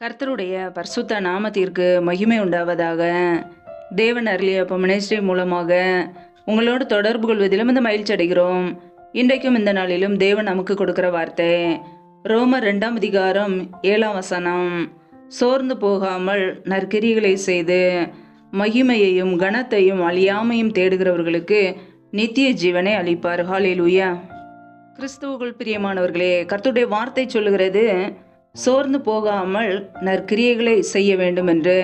கர்த்தருடைய பரிசுத்த நாமத்திற்கு மகிமை உண்டாவதாக. தேவன் அருளிய மினிஸ்ட்ரி மூலமாக உங்களோடு தொடர்பு கொள்வதிலும் இந்த மகிழ்ச்சி அடைகிறோம். இன்றைக்கும் இந்த நாளிலும் தேவன் நமக்கு கொடுக்கிற வார்த்தை ரோமர் 2ஆம் அதிகாரம் 7ஆம் வசனம். சோர்ந்து போகாமல் நற்கிரிகளை செய்து மகிமையையும் கனத்தையும் அழியாமையும் தேடுகிறவர்களுக்கு நித்திய ஜீவனை அளிப்பார். ஹல்லேலூயா. கிறிஸ்துவுக்குள் பிரியமானவர்களே, கர்த்தருடைய வார்த்தை சொல்லுகிறது சோர்ந்து போகாமல் நற்கிரியைகளை செய்ய வேண்டும் என்று.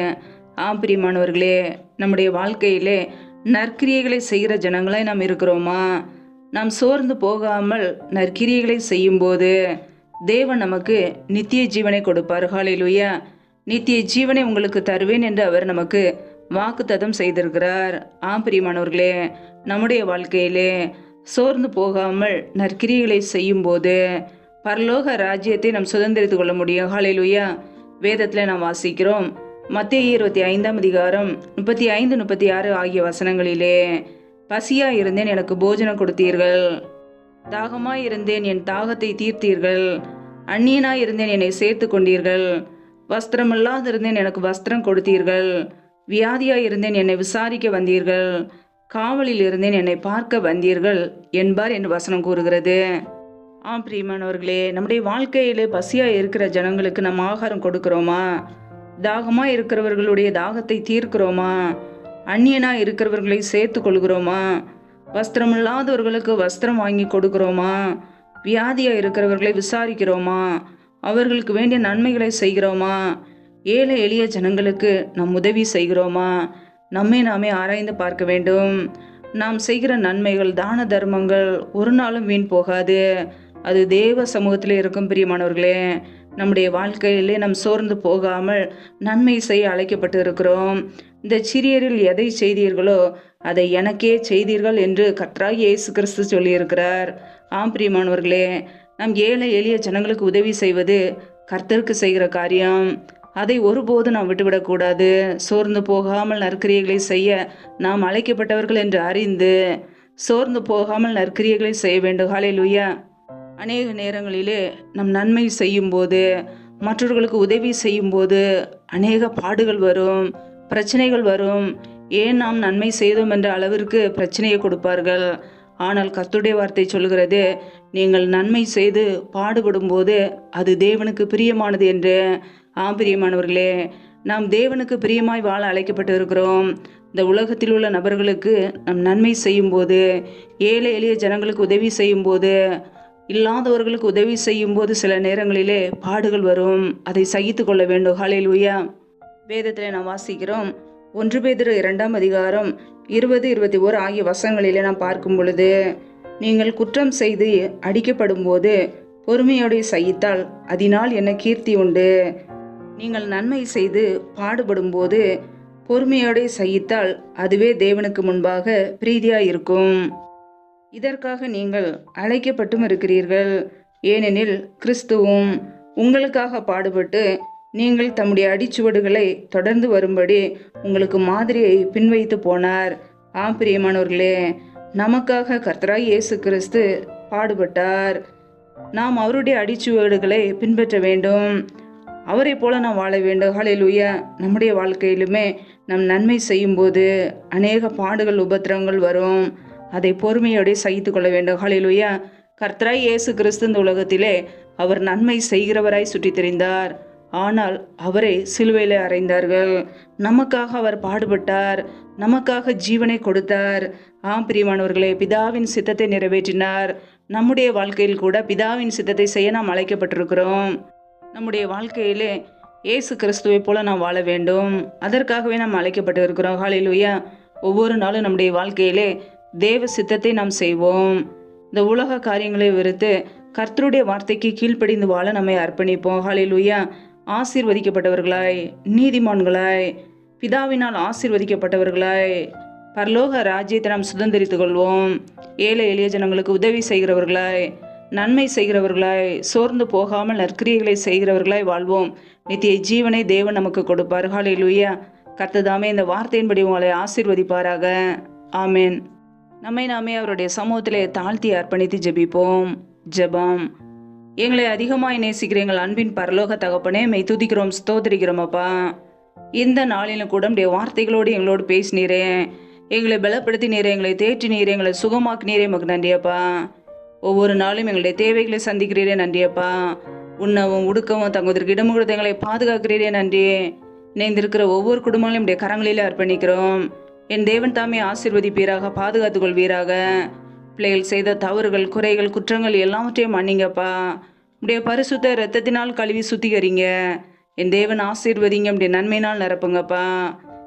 பிரியமானவர்களே, நம்முடைய வாழ்க்கையிலே நற்கிரியைகளை செய்கிற ஜனங்களாய் நாம் இருக்கிறோமா? நாம் சோர்ந்து போகாமல் நற்கிரியைகளை செய்யும்போது தேவன் நமக்கு நித்திய ஜீவனை கொடுப்பார். ஹல்லேலூயா. நித்திய ஜீவனை உங்களுக்கு தருவேன் என்று அவர் நமக்கு வாக்குத்தத்தம் செய்திருக்கிறார். பிரியமானவர்களே, நம்முடைய வாழ்க்கையிலே சோர்ந்து போகாமல் நற்கிரியைகளை செய்யும்போது பரலோக ராஜ்யத்தை நாம் சுதந்திரித்துக் கொள்ள முடியும். ஹல்லேலூயா. வேதத்தில் நாம் வாசிக்கிறோம், மத்தேயு 25ஆம் அதிகாரம் 35-36 ஆகிய வசனங்களிலே, பசியாய் இருந்தேன், எனக்கு போஜனம் கொடுத்தீர்கள். தாகமாய் இருந்தேன், என் தாகத்தை தீர்த்தீர்கள். அந்நியனாய் இருந்தேன், என்னை சேர்த்து கொண்டீர்கள். வஸ்திரமில்லாதிருந்தேன், எனக்கு வஸ்திரம் கொடுத்தீர்கள். வியாதியாய் இருந்தேன், என்னை விசாரிக்க வந்தீர்கள். காவலில் இருந்தேன், என்னை பார்க்க வந்தீர்கள் என்பார் என்று வசனம் கூறுகிறது. பிரியமானவர்களே, நம்முடைய வாழ்க்கையிலே பசியாக இருக்கிற ஜனங்களுக்கு நம்ம ஆகாரம் கொடுக்கிறோமா? தாகமாக இருக்கிறவர்களுடைய தாகத்தை தீர்க்கிறோமா? அந்நியனாக இருக்கிறவர்களை சேர்த்து கொள்கிறோமா? வஸ்திரம் இல்லாதவர்களுக்கு வஸ்திரம் வாங்கி கொடுக்கிறோமா? வியாதியாக இருக்கிறவர்களை விசாரிக்கிறோமா? அவர்களுக்கு வேண்டிய நன்மைகளை செய்கிறோமா? ஏழை எளிய ஜனங்களுக்கு நம் உதவி செய்கிறோமா? நம்மை நாமே ஆராய்ந்து பார்க்க வேண்டும். நாம் செய்கிற நன்மைகள், தான தர்மங்கள் ஒரு நாளும் வீண் போகாது. அது தேவ சமூகத்தில் இருக்கும். பிரியமானவர்களே, நம்முடைய வாழ்க்கையிலே நாம் சோர்ந்து போகாமல் நன்மை செய்ய அழைக்கப்பட்டு இருக்கிறோம். இந்த சிறியரில் எதை செய்தீர்களோ அதை எனக்கே செய்தீர்கள் என்று கர்த்தராகிய இயேசு கிறிஸ்து சொல்லியிருக்கிறார். பிரியமானவர்களே, நாம் ஏழை எளிய ஜனங்களுக்கு உதவி செய்வது கர்த்தருக்கு செய்கிற காரியம். அதை ஒருபோதும் நாம் விட்டுவிடக்கூடாது. சோர்ந்து போகாமல் நற்கிரியைகளை செய்ய நாம் அழைக்கப்பட்டவர்கள் என்று அறிந்து சோர்ந்து போகாமல் நற்கிரியைகளை செய்ய வேண்டும். ஹல்லேலூயா. அநேக நேரங்களிலே நம் நன்மை செய்யும்போது, மற்றவர்களுக்கு உதவி செய்யும்போது அநேக பாடுகள் வரும், பிரச்சனைகள் வரும். ஏன் நாம் நன்மை செய்தோம் என்ற அளவிற்கு பிரச்சனையை கொடுப்பார்கள். ஆனால் கர்த்தருடைய வார்த்தை சொல்கிறது, நீங்கள் நன்மை செய்து பாடுபடும் போது அது தேவனுக்கு பிரியமானது என்று. பிரியமானவர்களே, நாம் தேவனுக்கு பிரியமாய் வாழ அழைக்கப்பட்டு இருக்கிறோம். இந்த உலகத்தில் உள்ள நபர்களுக்கு நம் நன்மை செய்யும்போது, ஏழை எளிய ஜனங்களுக்கு உதவி செய்யும்போது, இல்லாதவர்களுக்கு உதவி செய்யும்போது சில நேரங்களிலே பாடுகள் வரும். அதை சகித்து கொள்ள வேண்டும். ஹல்லேலூயா. வேதத்தில் நாம் வாசிக்கிறோம், 1 பேதுரு 2ஆம் அதிகாரம் 20-21 ஆகிய வசனங்களிலே நாம் பார்க்கும் பொழுது, நீங்கள் குற்றம் செய்து அடிக்கப்படும் போது பொறுமையோடு சகித்தால் அதனால் என்ன கீர்த்தி உண்டு? நீங்கள் நன்மை செய்து பாடுபடும் போது பொறுமையோடு சகித்தால் அதுவே தேவனுக்கு முன்பாக பிரீதியாய் இருக்கும். இதற்காக நீங்கள் அழைக்கப்பட்டும் இருக்கிறீர்கள். ஏனெனில் கிறிஸ்துவும் உங்களுக்காக பாடுபட்டு நீங்கள் தம்முடைய அடிச்சுவடுகளை தொடர்ந்து வரும்படி உங்களுக்கு மாதிரியை பின்வைத்து போனார். பிரியமானவர்களே, நமக்காக கர்த்தராகிய இயேசு கிறிஸ்து பாடுபட்டார். நாம் அவருடைய அடிச்சுவடுகளை பின்பற்ற வேண்டும். அவரை போல நாம் வாழ வேண்டும். ஹல்லேலூயா. நம்முடைய வாழ்க்கையிலுமே நம் நன்மை செய்யும்போது அநேக பாடுகள், உபத்திரங்கள் வரும். அதை பொறுமையோடு சகித்து கொள்ள வேண்டும். ஹல்லேலூயா. கர்த்தராய் இயேசு கிறிஸ்து இந்த உலகத்திலே அவர் நன்மை செய்கிறவராய் சுற்றி திரிந்தார். ஆனால் அவரை சிலுவையில் அறைந்தார்கள். நமக்காக அவர் பாடுபட்டார், நமக்காக ஜீவனை கொடுத்தார். பிரியமானவர்களே, பிதாவின் சித்தத்தை நிறைவேற்றினார். நம்முடைய வாழ்க்கையில் கூட பிதாவின் சித்தத்தை செய்ய நாம் அழைக்கப்பட்டிருக்கிறோம். நம்முடைய வாழ்க்கையிலே இயேசு கிறிஸ்துவை போல நாம் வாழ வேண்டும். அதற்காகவே நாம் அழைக்கப்பட்டு இருக்கிறோம். ஹல்லேலூயா. ஒவ்வொரு நாளும் நம்முடைய வாழ்க்கையிலே தேவ சித்தத்தை நாம் செய்வோம். இந்த உலக காரியங்களை வெறுத்து கர்த்தருடைய வார்த்தைக்கு கீழ்ப்படிந்து வாழ நம்மை அர்ப்பணிப்போம். ஹல்லேலூயா. ஆசீர்வதிக்கப்பட்டவர்களாய், நீதிமான்களாய், பிதாவினால் ஆசீர்வதிக்கப்பட்டவர்களாய் பரலோக ராஜ்யத்தை நாம் சுதந்திரித்துக் கொள்வோம். ஏழை எளிய ஜனங்களுக்கு உதவி செய்கிறவர்களாய், நன்மை செய்கிறவர்களாய், சோர்ந்து போகாமல் நற்கிரியைகளை செய்கிறவர்களாய் வாழ்வோம். நித்திய ஜீவனை தேவன் நமக்கு கொடுப்பார். ஹல்லேலூயா. கர்த்தர் இந்த வார்த்தையின்படி உங்களை ஆசீர்வதிப்பாராக. ஆமென். நம்மை நாமே அவருடைய சமூகத்திலே தாழ்த்தி அர்ப்பணித்து ஜெபிப்போம். ஜெபம். எங்களை அதிகமாய் நேசிக்கிற எங்கள் அன்பின் பரலோக தகப்பனே மெய் துதிக்கிறோம், ஸ்தோத்திரிக்கிறோம் அப்பா. இந்த நாளிலும் கூட உடைய வார்த்தைகளோடு எங்களோடு பேசினீரே, எங்களை பலப்படுத்தினீரே, எங்களை தேற்றினீரே, எங்களை சுகமாக்கினீரே, மக்கு நன்றியப்பா. ஒவ்வொரு நாளும் எங்களுடைய தேவைகளை சந்திக்கிறீரே, நன்றியப்பா. உண்ணவும் உடுக்கவும் தங்குவதற்கு இடமும் கொடுத்து எங்களை பாதுகாக்கிறீரே, நன்றி. இணைந்திருக்கிற ஒவ்வொரு குடும்பங்களையும் உடைய கரங்களிலே அர்ப்பணிக்கிறோம். என் தேவன் தாமே ஆசீர்வதிப்பீராக, பாதுகாத்துக் கொள்வீராக. பிள்ளைகள் செய்த தவறுகள், குறைகள், குற்றங்கள் எல்லாவற்றையும் மன்னிங்கப்பா. உடைய பரிசுத்த இரத்தத்தினால் கழுவி சுத்திகரிங்க. என் தேவன் ஆசீர்வதிங்க, உடைய நன்மையினால் நிரப்புங்கப்பா.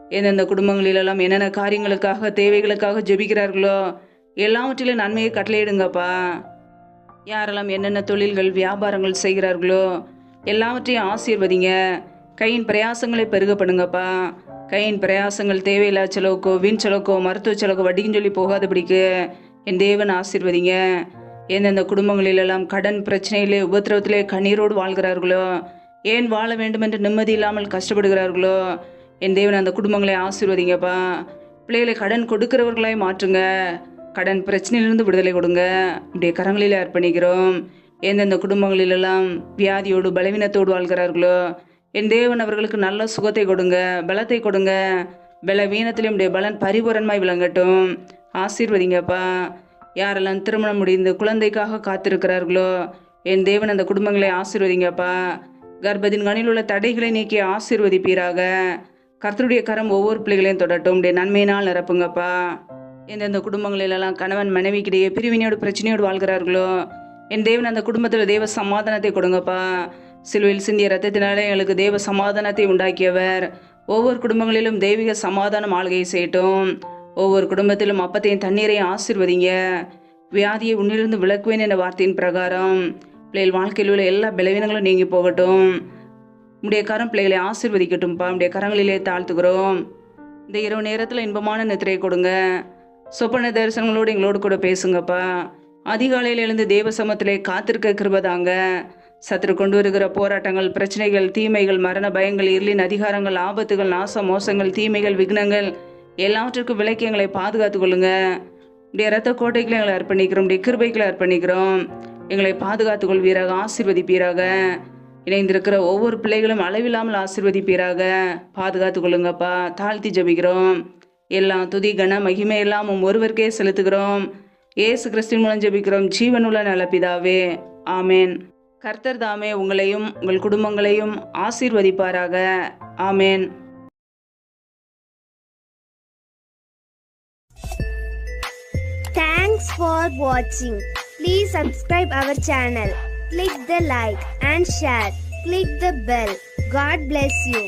எந்தெந்த குடும்பங்களிலெல்லாம் என்னென்ன காரியங்களுக்காக, தேவைகளுக்காக ஜெபிக்கிறார்களோ எல்லாவற்றிலும் நன்மையை கட்டளையிடுங்கப்பா. யாரெல்லாம் என்னென்ன தொழில்கள், வியாபாரங்கள் செய்கிறார்களோ எல்லாவற்றையும் ஆசீர்வதிங்க. கையின் பிரயாசங்களை பெருக பண்ணுங்கப்பா. கையின் பிரயாசங்கள் தேவையில்லா செலவுக்கோ, வீண் செலவுக்கோ, மருத்துவ செலவுக்கோ, வட்டிக்குன்னு சொல்லி போகாதபடிக்கு என் தேவன் ஆசீர்வதிங்க. எந்தெந்த குடும்பங்களிலெல்லாம் கடன் பிரச்சனையிலே, உபத்திரவத்திலே கண்ணீரோடு வாழ்கிறார்களோ, ஏன் வாழ வேண்டும் என்று நிம்மதி இல்லாமல் கஷ்டப்படுகிறார்களோ, என் தேவன் அந்த குடும்பங்களை ஆசீர்வதிங்கப்பா. பிள்ளைகளை கடன் கொடுக்கிறவர்களாய் மாற்றுங்க. கடன் பிரச்சனையிலிருந்து விடுதலை கொடுங்க. இப்படிய கரங்களில் அர்ப்பணிக்கிறோம். எந்தெந்த குடும்பங்களிலெல்லாம் வியாதியோடு பலவீனத்தோடு வாழ்கிறார்களோ, என் தேவன் அவர்களுக்கு நல்ல சுகத்தை கொடுங்க, பலத்தை கொடுங்க. பலவீனத்திலும் உடைய பலன் பரிபூரணமாய் விளங்கட்டும். ஆசீர்வதிங்கப்பா. யாரெல்லாம் திருமணம் முடிந்து குழந்தைக்காக காத்திருக்கிறார்களோ, என் தேவன் அந்த குடும்பங்களை ஆசீர்வதிங்கப்பா. கர்ப்பத்தின் கனில் உள்ள தடைகளை நீக்கி ஆசீர்வதிப்பீராக. கர்த்தருடைய கரம் ஒவ்வொரு பிள்ளைகளையும் தொடட்டும். உடைய நன்மையினால் நிரப்புங்கப்பா. எந்தெந்த குடும்பங்களிலெல்லாம் கணவன் மனைவிக்கிடையே பிரிவினையோடு பிரச்சனையோடு வாழ்கிறார்களோ, என் தேவன் அந்த குடும்பத்தில் தேவ சமாதானத்தை கொடுங்கப்பா. சிலுவையில் சிந்திய ரத்தத்தினாலே எங்களுக்கு தேவ சமாதானத்தை உண்டாக்கியவர். ஒவ்வொரு குடும்பங்களிலும் தெய்வீக சமாதானம் ஆளுகை செய்யட்டும். ஒவ்வொரு குடும்பத்திலும் அப்பத்தையும் தண்ணீரையும் ஆசீர்வதிங்க. வியாதியை உன்னிலிருந்து விலக்குவேன் என்ற வார்த்தையின் பிரகாரம் பிள்ளைகள் வாழ்க்கையில் உள்ள எல்லா பலவீனங்களும் நீங்கி போகட்டும். உடைய கரம் பிள்ளைகளை ஆசீர்வதிக்கட்டும்ப்பா. உடைய கரங்களிலே தாழ்த்துக்கிறோம். இந்த இரவு நேரத்தில் இன்பமான நித்திரையை கொடுங்க. சொப்பன தரிசனங்களோடு எங்களோடு கூட பேசுங்கப்பா. அதிகாலையில் எழுந்து தேவ சமத்திலே காத்திருக்க கிருபதாங்க. சத்துரு கொண்டு வருகிற போராட்டங்கள், பிரச்சனைகள், தீமைகள், மரண பயங்கள், இருளின் அதிகாரங்கள், ஆபத்துகள், நாச மோசங்கள், தீமைகள், விக்னங்கள் எல்லாவற்றிற்கும் விலக்கி எங்களை பாதுகாத்துக் கொள்ளுங்க. உடைய இரத்த கோட்டைகளை எங்களை அர்ப்பணிக்கிறோம். உடைய கிருபைகளை அர்ப்பணிக்கிறோம். எங்களை பாதுகாத்துக் கொள்வீராக, ஆசீர்வதிப்பீராக. இணைந்திருக்கிற ஒவ்வொரு பிள்ளைகளும் அளவில்லாமல் ஆசீர்வதிப்பீராக. பாதுகாத்துக் கொள்ளுங்கப்பா. தாழ்த்தி ஜபிக்கிறோம். எல்லாம் துதி கன மகிமை எல்லாம் ஒருவருக்கே செலுத்துகிறோம். இயேசு கிறிஸ்துவின் மூலம் ஜெபிக்கிறோம் ஜீவனுள்ள நல்ல பிதாவே, ஆமேன். கர்த்தர் தாமே உங்களையும் உங்கள் குடும்பங்களையும் ஆசீர்வதிப்பாராக. ஆமேன். Thanks for watching. Please subscribe our channel. Click the like and share. Click the bell. God bless you.